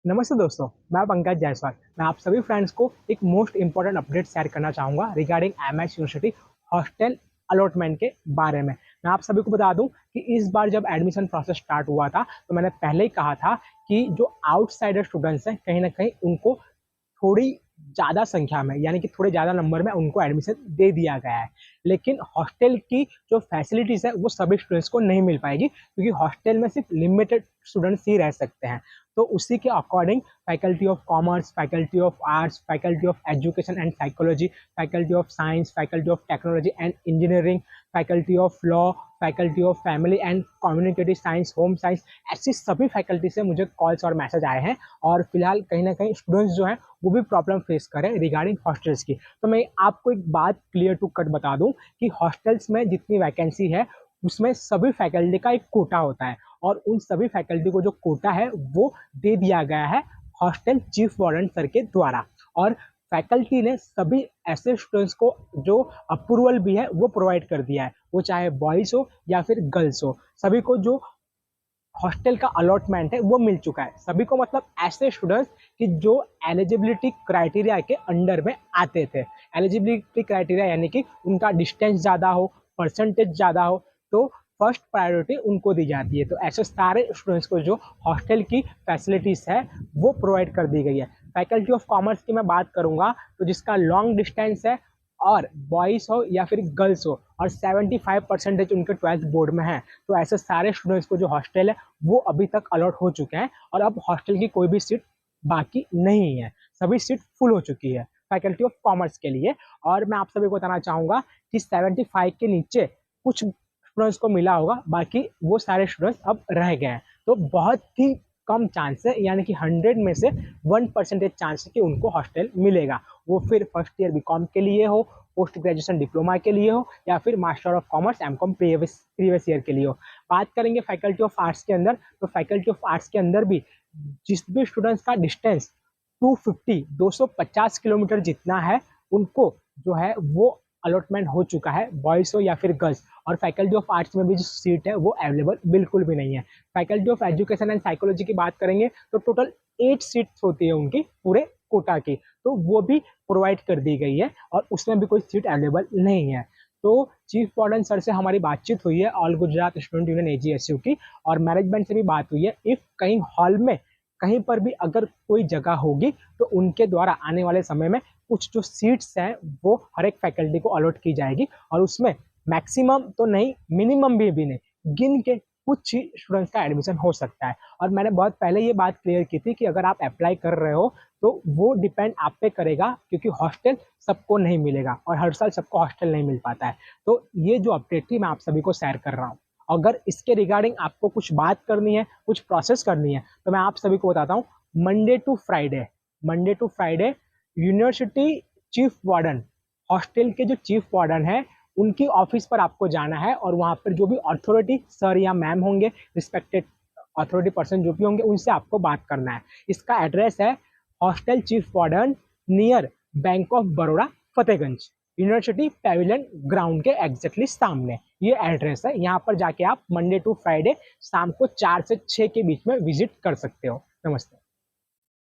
नमस्ते दोस्तों, मैं पंकज जायसवाल। मैं आप सभी फ्रेंड्स को एक मोस्ट इंपॉर्टेंट अपडेट शेयर करना चाहूँगा regarding MS university hostel allotment के बारे में। मैं आप सभी को बता दूं कि इस बार जब एडमिशन प्रोसेस स्टार्ट हुआ था, तो मैंने पहले ही कहा था कि जो आउटसाइडर स्टूडेंट्स हैं, कहीं न कहीं उनको थोड़ी ज़्यादा संख्या में, यानी कि थोड़े ज़्यादा नंबर में उनको एडमिशन दे दिया गया है। लेकिन हॉस्टल की जो फैसिलिटीज़ है, वो सभी स्टूडेंट्स को नहीं मिल पाएगी, क्योंकि हॉस्टल में सिर्फ लिमिटेड स्टूडेंट्स ही रह सकते हैं। तो उसी के according faculty of commerce, faculty of arts, faculty of education and psychology, faculty of science, faculty of technology and engineering, faculty of law, faculty of family and communicative science, home science, ऐसी सभी faculty से मुझे calls और message आए हैं। और फिलहाल कहीं ना कहीं स्टूडेंट्स जो हैं वो भी प्रॉब्लम फेस कर रहे हैं रिगार्डिंग हॉस्टल्स की। तो मैं आपको एक बात क्लियर टू कट बता दूं कि हॉस्टल्स में जितनी वैकेंसी है, उसमें सभी फैकल्टी का एक कोटा होता है, और उन सभी फैकल्टी को जो कोटा है वो दे दिया गया है हॉस्टल चीफ वार्डन सर के द्वारा। और फैकल्टी ने सभी ऐसे स्टूडेंट्स को जो अप्रूवल भी है वो प्रोवाइड कर दिया है, वो चाहे बॉयज़ हो या फिर गर्ल्स हो, सभी को जो हॉस्टल का अलॉटमेंट है वो मिल चुका है। सभी को मतलब ऐसे स्टूडेंट्स कि जो एलिजिबिलिटी क्राइटेरिया के अंडर में आते थे। एलिजिबिलिटी क्राइटेरिया यानी कि उनका डिस्टेंस ज़्यादा हो, परसेंटेज ज़्यादा हो, तो फर्स्ट प्रायोरिटी उनको दी जाती है। तो ऐसे सारे स्टूडेंट्स को जो हॉस्टल की फैसिलिटीज़ है वो प्रोवाइड कर दी गई है। फैकल्टी ऑफ कॉमर्स की मैं बात करूँगा, तो जिसका लॉन्ग डिस्टेंस है, और बॉयज़ हो या फिर गर्ल्स हो, और 75% उनके 12th बोर्ड में है, तो ऐसे सारे स्टूडेंट्स को जो हॉस्टल है वो अभी तक अलॉट हो चुके हैं, और अब हॉस्टल की कोई भी सीट बाकी नहीं है, सभी सीट फुल हो चुकी है फैकल्टी ऑफ कॉमर्स के लिए। और मैं आप सभी को बताना चाहूँगा कि 75 के नीचे कुछ स्टूडेंट्स को मिला होगा, बाकी वो सारे स्टूडेंट्स अब रह गए हैं। तो बहुत ही कम चांस है, यानी कि 100 में से 1% चांस है कि उनको हॉस्टल मिलेगा। वो फिर फर्स्ट ईयर बीकॉम के लिए हो, पोस्ट ग्रेजुएशन डिप्लोमा के लिए हो, या फिर master of commerce MCom previous year के लिए हो। बात करेंगे फैकल्टी ऑफ आर्ट्स के अंदर, तो फैकल्टी ऑफ आर्ट्स के अंदर भी जिस भी स्टूडेंट्स का डिस्टेंस 250 किलोमीटर जितना है, उनको जो है वो अलॉटमेंट हो चुका है, बॉयज़ हो या फिर गर्ल्स। और फैकल्टी ऑफ आर्ट्स में भी जो सीट है वो अवेलेबल बिल्कुल भी नहीं है। Faculty of education and psychology की बात करेंगे, तो टोटल 8 सीट्स होती है उनकी पूरे कोटा की, तो वो भी प्रोवाइड कर दी गई है, और उसमें भी कोई सीट अवेलेबल नहीं है। तो चीफ वार्डन सर से हमारी बातचीत हुई है, ऑल गुजरात स्टूडेंट यूनियन एजीएसयू की, और मैनेजमेंट से भी बात हुई है। इफ कहीं हॉल में कहीं पर भी अगर कोई जगह होगी, तो उनके द्वारा आने वाले समय में कुछ जो सीट्स हैं वो हर एक फैकल्टी को अलॉट की जाएगी, और उसमें मैक्सिमम तो नहीं, मिनिमम भी नहीं, गिन के कुछ ही स्टूडेंट्स का एडमिशन हो सकता है। और मैंने बहुत पहले ये बात क्लियर की थी कि अगर आप अप्लाई कर रहे हो तो वो डिपेंड आप पे करेगा, क्योंकि हॉस्टल सबको नहीं मिलेगा, और हर साल सबको हॉस्टल नहीं मिल पाता है। तो ये जो अपडेट थी मैं आप सभी को शेयर कर रहा हूँ। अगर इसके रिगार्डिंग आपको कुछ बात करनी है, कुछ प्रोसेस करनी है, तो मैं आप सभी को बताता हूँ। Monday to Friday university chief warden, hostel के जो चीफ वार्डन है, उनकी ऑफिस पर आपको जाना है, और वहाँ पर जो भी अथॉरिटी सर या मैम होंगे, रिस्पेक्टेड अथॉरिटी पर्सन जो भी होंगे, उनसे आपको बात करना है। इसका एड्रेस है hostel chief warden, near bank of Baroda, Fatehganj, university pavilion ground के एग्जैक्टली सामने ये एड्रेस है। यहाँ पर जाके आप मंडे टू फ्राइडे शाम को 4 से 6 के बीच में विजिट कर सकते हो। नमस्ते।